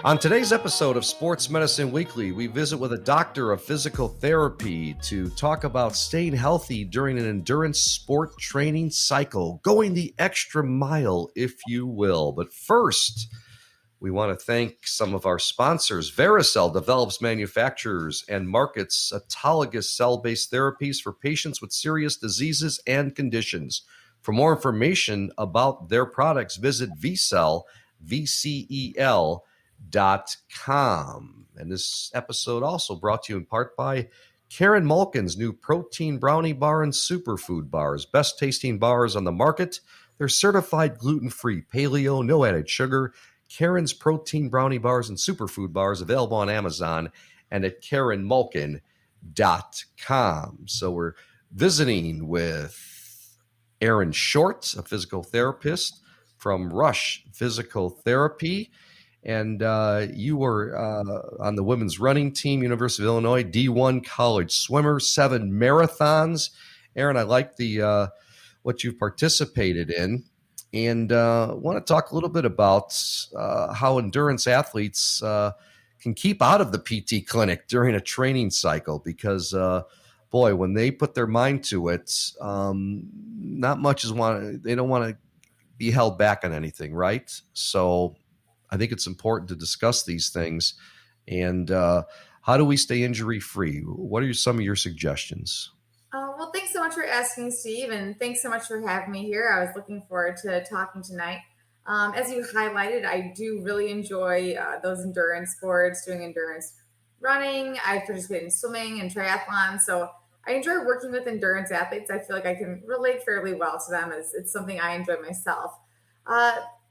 On today's episode of Sports Medicine Weekly, we visit with a doctor of physical therapy to talk about staying healthy during an endurance sport training cycle, going the extra mile, if you will. But first, we want to thank some of our sponsors. Vericel develops, manufactures, and markets autologous cell-based therapies for patients with serious diseases and conditions. For more information about their products, visit vcel.com. And this episode also brought to you in part by Karen Malkin's new protein brownie bar and superfood bars. Best tasting bars on the market. They're certified gluten-free, paleo, no added sugar. Karen's protein brownie bars and superfood bars available on Amazon and at KarenMalkin.com. So we're visiting with Erin Short, a physical therapist from Rush Physical Therapy. And you were on the women's running team, University of Illinois, D1 college swimmer, 7 marathons. Erin, I like the what you've participated in, and want to talk a little bit about how endurance athletes can keep out of the PT clinic during a training cycle, because boy, when they put their mind to it, not much is they don't want to be held back on anything, right? So I think it's important to discuss these things. And how do we stay injury-free? What are some of your suggestions? Well, thanks so much for asking, Steve, and thanks so much for having me here. I was looking forward to talking tonight. As you highlighted, I do really enjoy those endurance sports, doing endurance running. I participate in swimming and triathlon, so I enjoy working with endurance athletes. I feel like I can relate fairly well to them, as it's something I enjoy myself.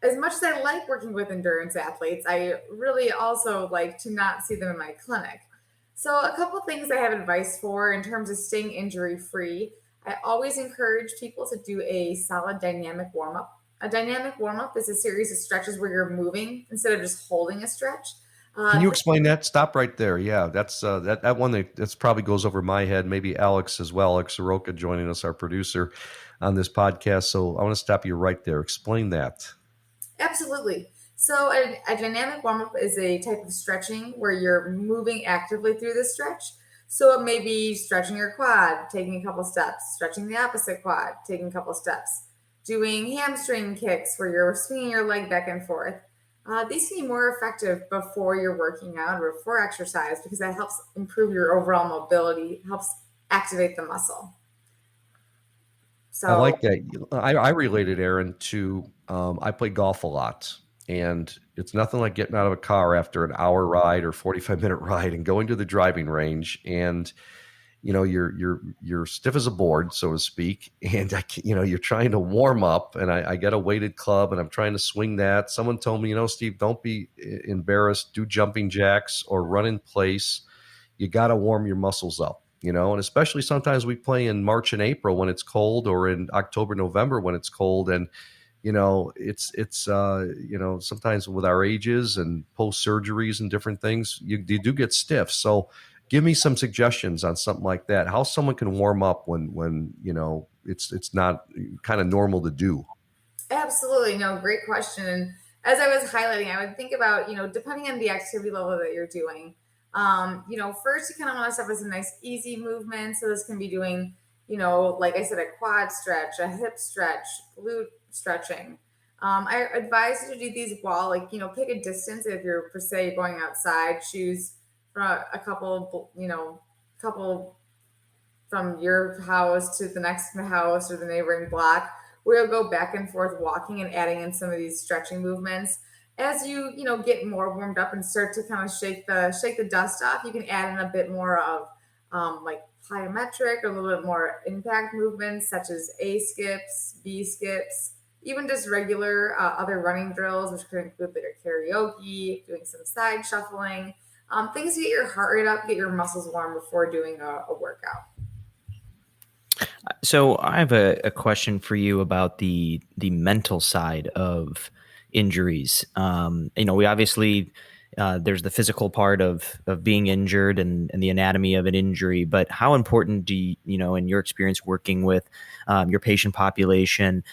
As much as I like working with endurance athletes, I really also like to not see them in my clinic. So, a couple things I have advice for in terms of staying injury free. I always encourage people to do a solid dynamic warm up. A dynamic warm up is a series of stretches where you're moving instead of just holding a stretch. Can you explain that? Stop right there. Yeah, that's that one that's probably goes over my head. Maybe Alex as well. Alex Soroka joining us, our producer on this podcast. So I want to stop you right there. Explain that. Absolutely. So, a dynamic warm up is a type of stretching where you're moving actively through the stretch. So, it may be stretching your quad, taking a couple steps, stretching the opposite quad, taking a couple steps, doing hamstring kicks where you're swinging your leg back and forth. These can be more effective before you're working out or before exercise, because that helps improve your overall mobility, helps activate the muscle. I like that. I related, Erin, to I play golf a lot, and it's nothing like getting out of a car after an hour ride or 45-minute ride and going to the driving range, and you're stiff as a board, so to speak, and you're trying to warm up, and I get a weighted club and I'm trying to swing that. Someone told me, Steve, don't be embarrassed, do jumping jacks or run in place. You got to warm your muscles up. And especially sometimes we play in March and April when it's cold, or in October, November when it's cold. And, it's sometimes with our ages and post surgeries and different things, you do get stiff. So give me some suggestions on something like that, how someone can warm up when it's not kind of normal to do. Absolutely. No, great question. And as I was highlighting, I would think about, depending on the activity level that you're doing, first you kind of want to start with some nice easy movements. So this can be doing, like I said, a quad stretch, a hip stretch, glute stretching. I advise you to do these while, pick a distance. If you're, per se, going outside, choose from a couple from your house to the next house or the neighboring block, where you'll go back and forth walking and adding in some of these stretching movements. As you get more warmed up and start to kind of shake the dust off, you can add in a bit more of like plyometric, or a little bit more impact movements such as A skips, B skips, even just regular other running drills, which could include like a karaoke, doing some side shuffling, things to get your heart rate up, get your muscles warm before doing a workout. So I have a question for you about the mental side of injuries. We obviously there's the physical part of being injured and the anatomy of an injury, but how important do you, in your experience working with your patient population,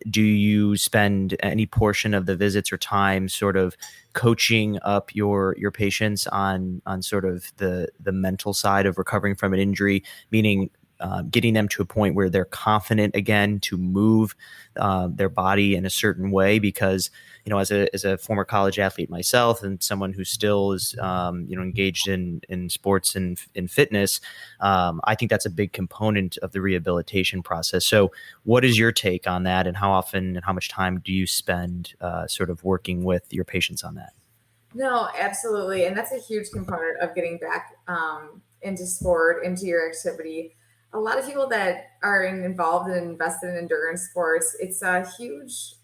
do you spend any portion of the visits or time sort of coaching up your patients on sort of the mental side of recovering from an injury, meaning getting them to a point where they're confident again to move their body in a certain way? Because as a former college athlete myself and someone who still is engaged in sports and in fitness, I think that's a big component of the rehabilitation process. So what is your take on that, and how often and how much time do you spend sort of working with your patients on that? No, absolutely. And that's a huge component of getting back into sport, into your activity. A lot of people that are involved and invested in endurance sports, it's a huge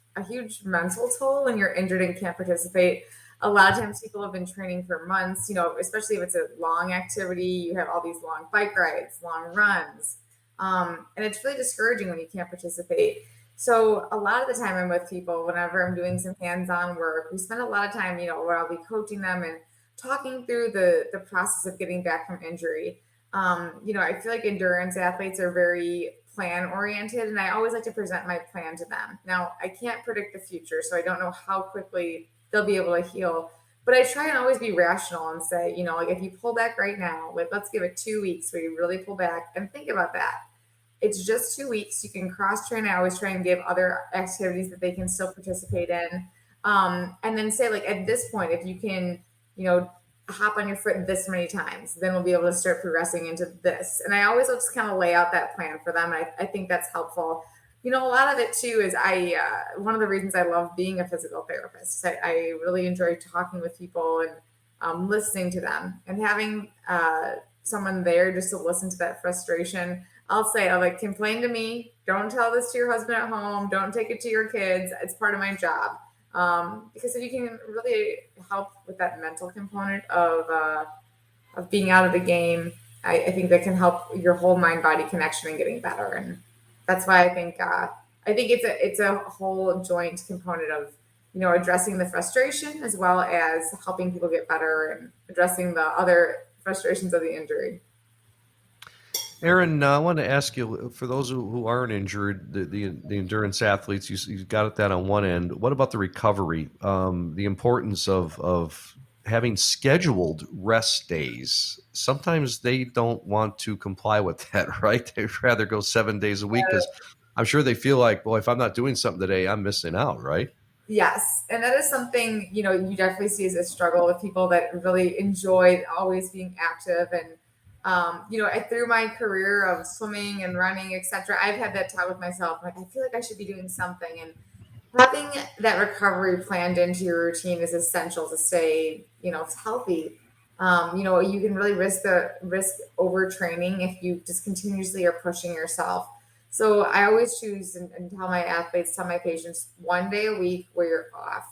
mental toll when you're injured and can't participate. A lot of times people have been training for months, especially if it's a long activity, you have all these long bike rides, long runs. And it's really discouraging when you can't participate. So a lot of the time I'm with people whenever I'm doing some hands-on work, we spend a lot of time, where I'll be coaching them and talking through the process of getting back from injury. I feel like endurance athletes are very plan oriented, and I always like to present my plan to them. Now, I can't predict the future, so I don't know how quickly they'll be able to heal, but I try and always be rational and say, like if you pull back right now, like let's give it 2 weeks where you really pull back and think about that. It's just 2 weeks. You can cross train. I always try and give other activities that they can still participate in. And then say, like, at this point, if you can, hop on your foot this many times, then we'll be able to start progressing into this. And I always just kind of lay out that plan for them. I think that's helpful. A lot of it too is one of the reasons I love being a physical therapist. I really enjoy talking with people and listening to them and having someone there just to listen to that frustration. I'll like, complain to me. Don't tell this to your husband at home. Don't take it to your kids. It's part of my job. Because if you can really help with that mental component of being out of the game, I think that can help your whole mind body connection and getting better. And that's why I think it's a whole joint component of addressing the frustration as well as helping people get better and addressing the other frustrations of the injury. Erin, I want to ask you, for those who aren't injured, the endurance athletes, you got that on one end. What about the recovery? The importance of having scheduled rest days. Sometimes they don't want to comply with that, right? They'd rather go 7 days a week because I'm sure they feel like, well, if I'm not doing something today, I'm missing out, right? Yes. And that is something, you definitely see as a struggle with people that really enjoy always being active. And, through my career of swimming and running, etc., I've had that talk with myself. Like, I feel like I should be doing something. And having that recovery planned into your routine is essential to stay, healthy. You can really risk overtraining if you just continuously are pushing yourself. So I always choose and tell my patients 1 day a week where you're off.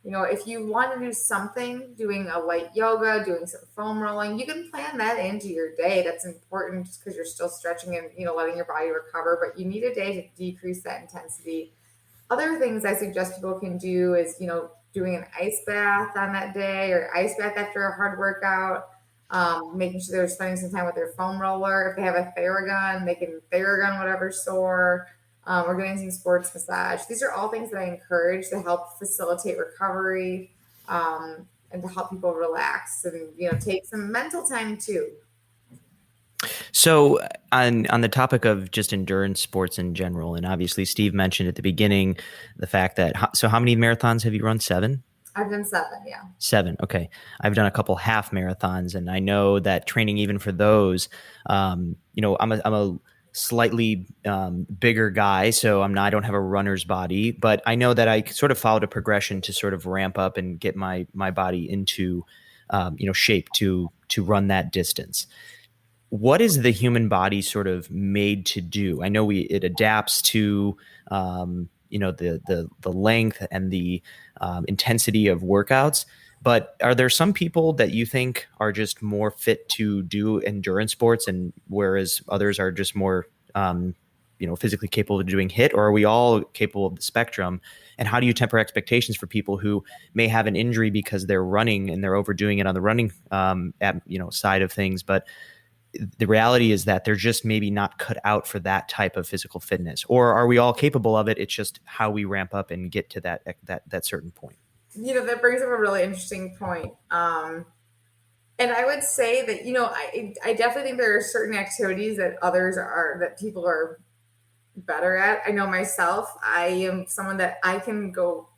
If you want to do something, doing a light yoga, doing some foam rolling, you can plan that into your day. That's important just because you're still stretching and, letting your body recover, but you need a day to decrease that intensity. Other things I suggest people can do is, doing an ice bath on that day or ice bath after a hard workout, making sure they're spending some time with their foam roller. If they have a Theragun, they can Theragun whatever's sore, or getting some sports massage. These are all things that I encourage to help facilitate recovery, and to help people relax and, take some mental time too. So on the topic of just endurance sports in general, and obviously Steve mentioned at the beginning the fact that, so how many marathons have you run? 7? I've done 7, yeah. 7, okay. I've done a couple half marathons, and I know that training even for those, I'm a slightly bigger guy, so I don't have a runner's body, but I know that I sort of followed a progression to sort of ramp up and get my body into shape to run that distance. What is the human body sort of made to do? I know it adapts to the length and the intensity of workouts, but are there some people that you think are just more fit to do endurance sports, and whereas others are just more physically capable of doing HIIT, or are we all capable of the spectrum? And how do you temper expectations for people who may have an injury because they're running and they're overdoing it on the running side of things, but the reality is that they're just maybe not cut out for that type of physical fitness? Or are we all capable of it? It's just how we ramp up and get to that certain point. That brings up a really interesting point. And I would say that, I definitely think there are certain activities that people are better at. I know myself, I am someone that I can go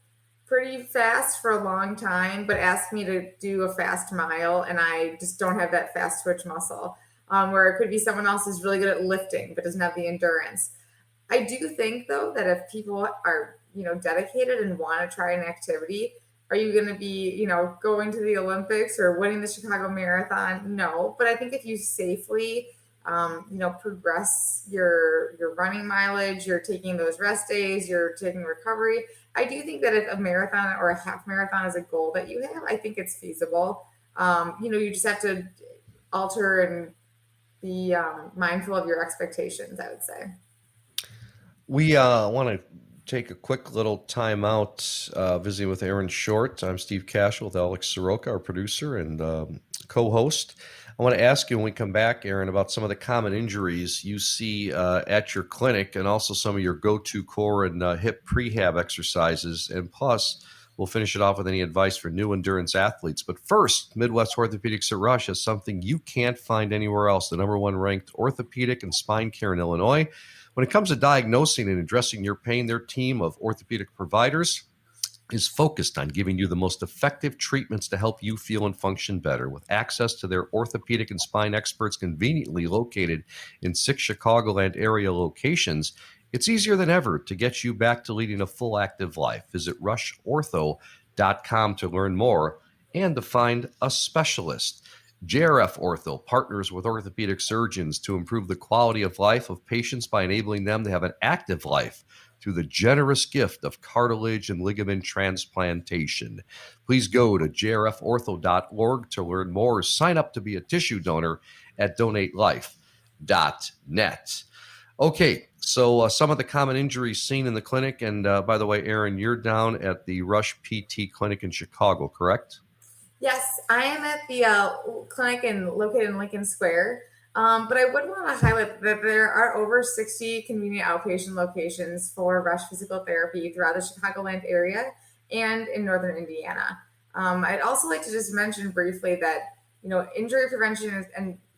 pretty fast for a long time, but ask me to do a fast mile and I just don't have that fast twitch muscle. Where it could be someone else who's really good at lifting but doesn't have the endurance. I do think though that if people are, dedicated and want to try an activity, are you going to be, going to the Olympics or winning the Chicago Marathon? No, but I think if you safely, progress your running mileage, you're taking those rest days, you're taking recovery. I do think that if a marathon or a half marathon is a goal that you have, I think it's feasible. You just have to alter and be mindful of your expectations, I would say. We want to take a quick little time out visiting with Erin Short. I'm Steve Cashel with Alex Soroka, our producer and co-host. I want to ask you when we come back, Erin, about some of the common injuries you see at your clinic and also some of your go-to core and hip prehab exercises. And plus, we'll finish it off with any advice for new endurance athletes. But first, Midwest Orthopedics at Rush has something you can't find anywhere else, the number one ranked orthopedic and spine care in Illinois. When it comes to diagnosing and addressing your pain, their team of orthopedic providers is focused on giving you the most effective treatments to help you feel and function better. With access to their orthopedic and spine experts conveniently located in 6 Chicagoland area locations, it's easier than ever to get you back to leading a full active life. Visit rushortho.com to learn more and to find a specialist. JRF Ortho partners with orthopedic surgeons to improve the quality of life of patients by enabling them to have an active life through the generous gift of cartilage and ligament transplantation. Please go to jrfortho.org to learn more. Sign up to be a tissue donor at donatelife.net. Okay, so some of the common injuries seen in the clinic, and by the way, Erin, you're down at the Rush PT clinic in Chicago, correct? Yes, I am at the clinic located in Lincoln Square. But I would want to highlight that there are over 60 convenient outpatient locations for Rush Physical Therapy throughout the Chicagoland area and in northern Indiana. I'd also like to just mention briefly that, injury prevention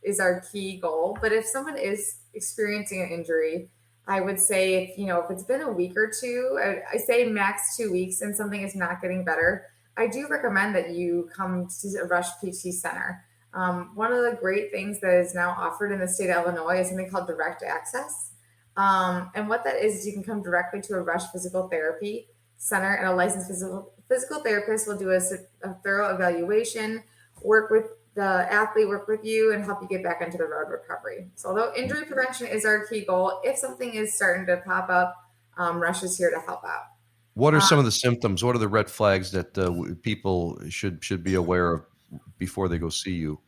is our key goal. But if someone is experiencing an injury, I would say, if it's been a week or two, I say max 2 weeks and something is not getting better, I do recommend that you come to a Rush PT Center. One of the great things that is now offered in the state of Illinois is something called direct access. And what that is you can come directly to a Rush Physical Therapy Center, and a licensed physical therapist will do a thorough evaluation, work with the athlete, work with you, and help you get back into the road recovery. So although injury prevention is our key goal, if something is starting to pop up, Rush is here to help out. What are some of the symptoms? What are the red flags that people should be aware of before they go see you?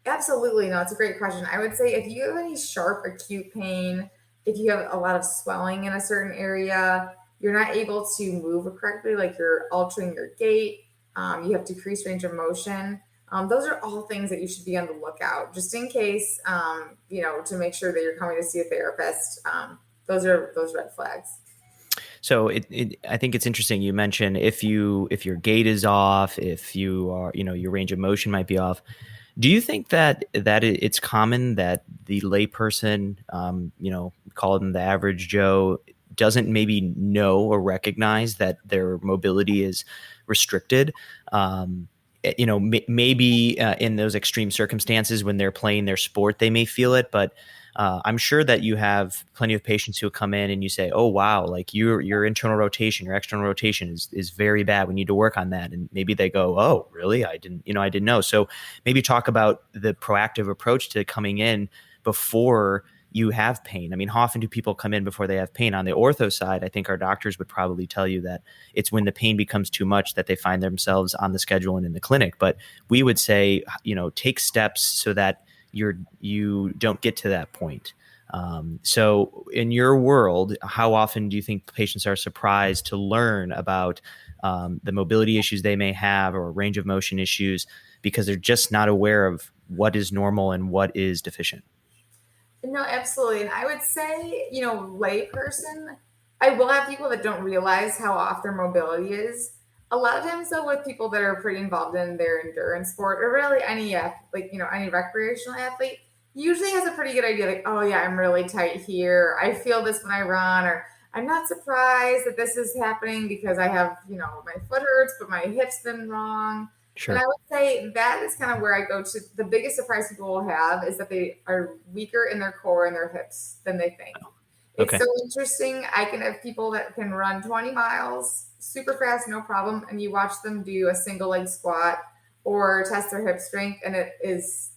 Absolutely. No, it's a great question. I would say if you have any sharp acute pain, if you have a lot of swelling in a certain area, you're not able to move correctly, like you're altering your gait, you have decreased range of motion. Those are all things that you should be on the lookout, just in case, to make sure that you're coming to see a therapist. Those are those red flags. So I think it's interesting. You mentioned if your gait is off, if you are, your range of motion might be off. Do you think that it's common that the layperson, call them the average Joe, doesn't maybe know or recognize that their mobility is restricted? Maybe in those extreme circumstances when they're playing their sport, they may feel it, but I'm sure that you have plenty of patients who come in and you say, oh, wow, like your internal rotation, your external rotation is very bad. We need to work on that. And maybe they go, oh, really? I didn't know. So maybe talk about the proactive approach to coming in before you have pain. I mean, how often do people come in before they have pain? On the ortho side, I think our doctors would probably tell you that it's when the pain becomes too much that they find themselves on the schedule and in the clinic. But we would say, take steps so that you don't get to that point. So in your world, how often do you think patients are surprised to learn about the mobility issues they may have or range of motion issues because they're just not aware of what is normal and what is deficient? No, absolutely. And I would say, layperson, I will have people that don't realize how off their mobility is. A lot of times, though, with people that are pretty involved in their endurance sport or really any, any recreational athlete, usually has a pretty good idea. Like, oh yeah, I'm really tight here. I feel this when I run, or I'm not surprised that this is happening because I have, my foot hurts, but my hip's been wrong. And I Sure. would say that is kind of where I go to. The biggest surprise people will have is that they are weaker in their core and their hips than they think. It's Okay. so interesting. I can have people that can run 20 miles super fast, no problem. And you watch them do a single leg squat or test their hip strength, and it is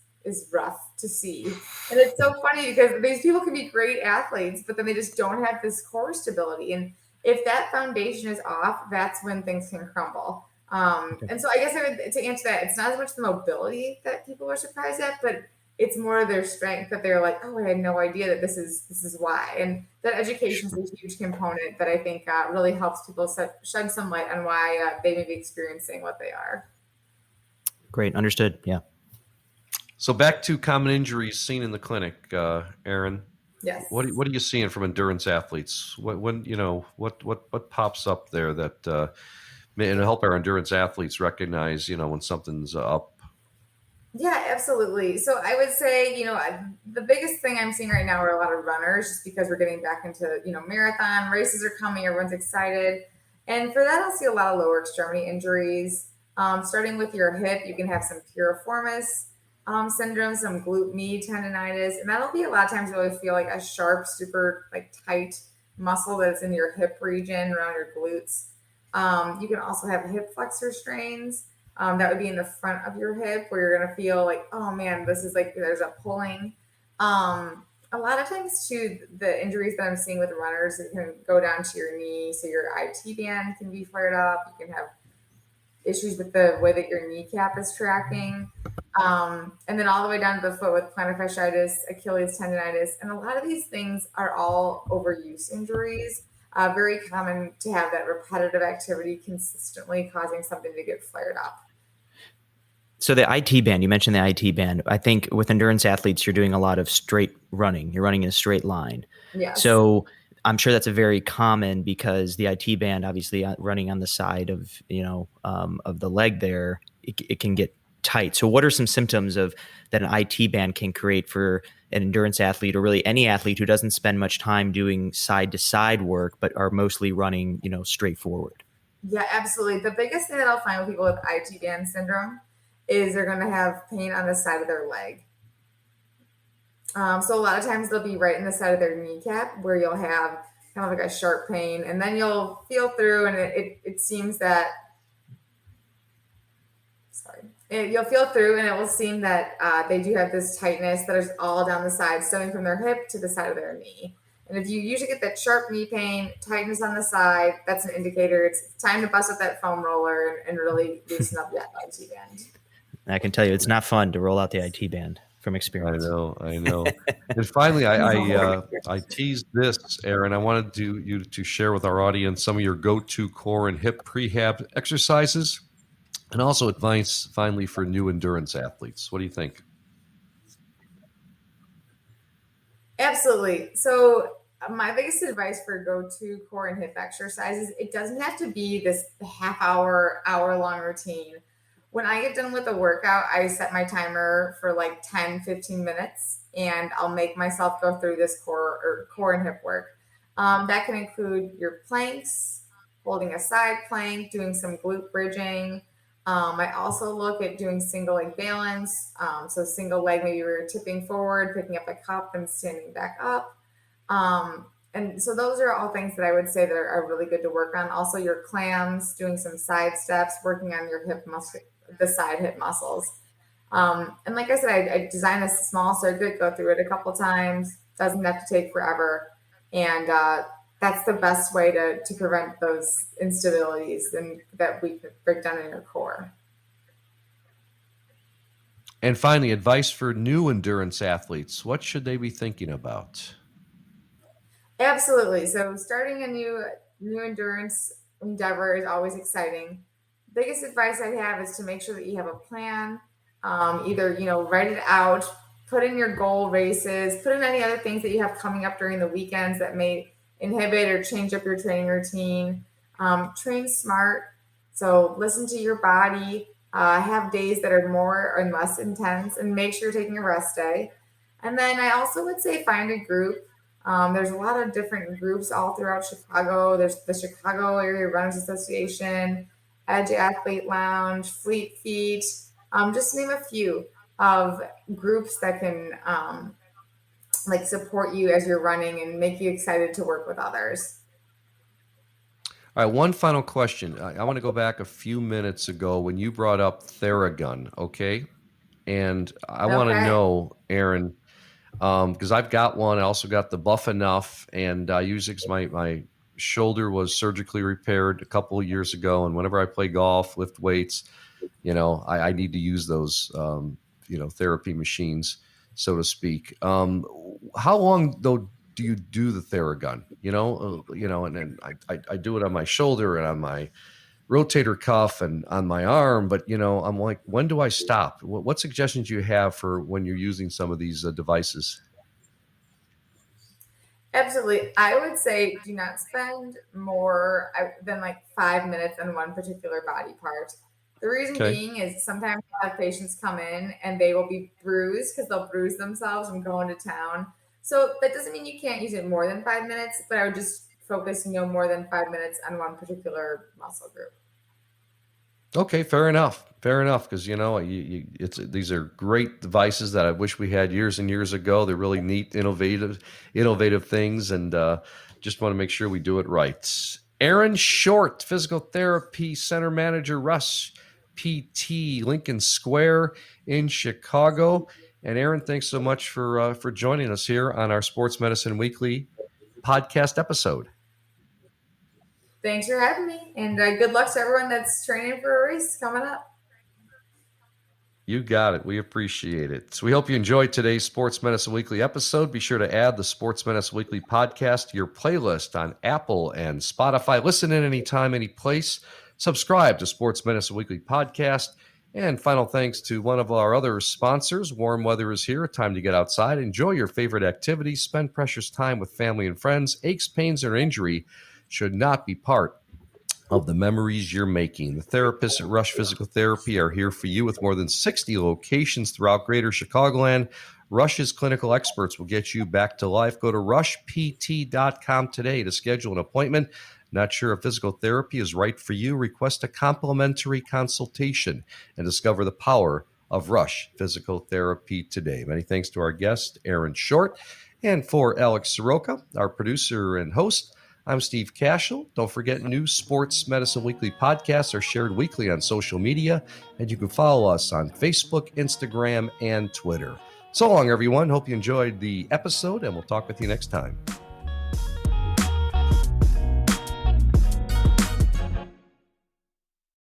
rough to see. And it's so funny because these people can be great athletes, but then they just don't have this core stability. And if that foundation is off, that's when things can crumble. Okay. And so I guess to answer that, it's not as much the mobility that people are surprised at, but it's more their strength that they're like, oh, I had no idea that this is why. And that education is a huge component that I think really helps people shed some light on why they may be experiencing what they are. Great. Understood. Yeah. So back to common injuries seen in the clinic, Erin. Yes. What are you seeing from endurance athletes? What pops up there that may help our endurance athletes recognize when something's up? Yeah, absolutely. So I would say, the biggest thing I'm seeing right now are a lot of runners, just because we're getting back into, marathon races are coming, everyone's excited. And for that, I'll see a lot of lower extremity injuries. Starting with your hip, you can have some piriformis syndrome, some glute med tendonitis, and that'll be a lot of times you'll feel like a sharp, super like tight muscle that's in your hip region around your glutes. You can also have hip flexor strains. That would be in the front of your hip where you're going to feel like, oh man, this is like there's a pulling. A lot of times, too, the injuries that I'm seeing with runners, it can go down to your knee. So your IT band can be flared up. You can have issues with the way that your kneecap is tracking. And then all the way down to the foot with plantar fasciitis, Achilles tendonitis. And a lot of these things are all overuse injuries. Very common to have that repetitive activity consistently causing something to get flared up. So the IT band, you mentioned the IT band. I think with endurance athletes, you're doing a lot of straight running. You're running in a straight line. Yes. So I'm sure that's a very common because the IT band, obviously running on the side of, of the leg there, it can get tight. So what are some symptoms of that an IT band can create for an endurance athlete or really any athlete who doesn't spend much time doing side to side work, but are mostly running, straight forward? Yeah, absolutely. The biggest thing that I'll find with people with IT band syndrome is they're going to have pain on the side of their leg. So a lot of times they'll be right in the side of their kneecap where you'll have kind of like a sharp pain, and then you'll feel through, and it seems that, you'll feel through, and it will seem that they do have this tightness that is all down the side, starting from their hip to the side of their knee. And if you usually get that sharp knee pain, tightness on the side, that's an indicator it's time to bust up that foam roller and really loosen up that IT band. I can tell you, it's not fun to roll out the IT band from experience. I know. And finally, I teased this, Erin. I wanted you to share with our audience some of your go-to core and hip prehab exercises, and also advice, finally, for new endurance athletes. What do you think? Absolutely. So my biggest advice for go-to core and hip exercises, it doesn't have to be this hour-long routine. When I get done with a workout, I set my timer for like 10, 15 minutes, and I'll make myself go through this core and hip work. That can include your planks, holding a side plank, doing some glute bridging. I also look at doing single leg balance. So single leg, maybe we're tipping forward, picking up a cup and standing back up. And so those are all things that I would say that are really good to work on. Also your clams, doing some side steps, working on your hip muscle, the side hip muscles. And like I said, I designed a small circuit, go through it a couple times. Doesn't have to take forever. And that's the best way to prevent those instabilities and that we could break down in your core. And finally, advice for new endurance athletes. What should they be thinking about? Absolutely. So starting a new endurance endeavor is always exciting. Biggest advice I have is to make sure that you have a plan. Either write it out, put in your goal races, put in any other things that you have coming up during the weekends that may inhibit or change up your training routine. Train smart. So listen to your body. Have days that are more and less intense, and make sure you're taking a rest day. And then I also would say find a group. There's a lot of different groups all throughout Chicago. There's the Chicago Area Runners Association, Edge Athlete Lounge, Fleet Feet, just to name a few of groups that can like support you as you're running and make you excited to work with others. All right, one final question. I want to go back a few minutes ago when you brought up Theragun, okay? And I want to Okay. know, Erin, because I've got one. I also got the Buff Enough, and I use it 'cause my shoulder was surgically repaired a couple of years ago, and whenever I play golf, lift weights, I need to use those, therapy machines, so to speak. How long though do you do the Theragun? And then I do it on my shoulder and on my rotator cuff and on my arm, but I'm like, when do I stop? What suggestions do you have for when you're using some of these devices? Absolutely. I would say do not spend more than like 5 minutes on one particular body part. The reason Okay. being is sometimes I have patients come in and they will be bruised because they'll bruise themselves from going to town. So that doesn't mean you can't use it more than 5 minutes, but I would just focus no more than 5 minutes on one particular muscle group. Okay, fair enough. Fair enough, because it's these are great devices that I wish we had years and years ago. They're really neat, innovative things, and just want to make sure we do it right. Erin Short, physical therapy center manager, Rush PT, Lincoln Square in Chicago. And Erin, thanks so much for joining us here on our Sports Medicine Weekly podcast episode. Thanks for having me, and good luck to everyone that's training for a race coming up. You got it. We appreciate it. So we hope you enjoyed today's Sports Medicine Weekly episode. Be sure to add the Sports Medicine Weekly podcast to your playlist on Apple and Spotify. Listen in anytime, any place. Subscribe to Sports Medicine Weekly podcast. And final thanks to one of our other sponsors. Warm weather is here. Time to get outside. Enjoy your favorite activities. Spend precious time with family and friends. Aches, pains, or injury should not be part of the memories you're making. The therapists at Rush Physical Therapy are here for you with more than 60 locations throughout Greater Chicagoland. Rush's clinical experts will get you back to life. Go to rushpt.com today to schedule an appointment. Not sure if physical therapy is right for you? Request a complimentary consultation and discover the power of Rush Physical Therapy today. Many thanks to our guest, Erin Short. And for Alex Soroka, our producer and host, I'm Steve Cashel. Don't forget, new Sports Medicine Weekly podcasts are shared weekly on social media, and you can follow us on Facebook, Instagram, and Twitter. So long, everyone. Hope you enjoyed the episode, and we'll talk with you next time.